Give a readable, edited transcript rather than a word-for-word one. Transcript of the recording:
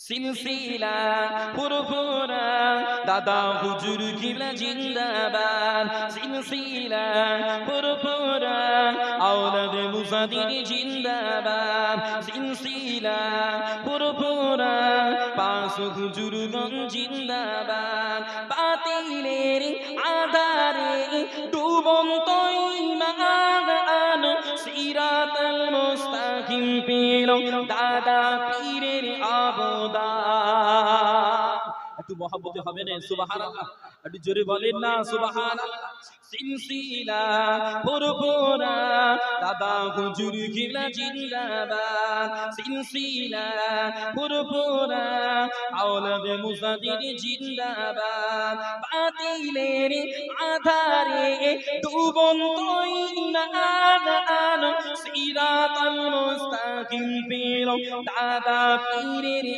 সিলসিলা ফুরফুরা দাদা হুজুর কিবলা জিন্দাবাদ সিলসিলা ফুরফুরা আওলাদ মুসাদির জিন্দাবাদ সিলসিলা ফুরফুরা পাঁচ হুজুরগণ জিন্দাবাদ বাতিলের আধারে ডুবন্ত ঈমান সিরাতাল মুস্তাকিম পেল দাদা পীরের অবদান। একটু মহব্বতে হবে না সুবহানাল্লাহ, একটু জোরে বলেন না সুবহানাল্লাহ। সিলসিলা ফুরফুরা দাদা হুজুর কিবলা জিন্দাবাদ সিলসিলা ফুরফুরা আওলাদ মুসাদির জিন্দাবাদ বাতিলের আধারে ডুবন্ত ঈমান সিরাতাল মুস্তাকিম পেল দাদা পীরের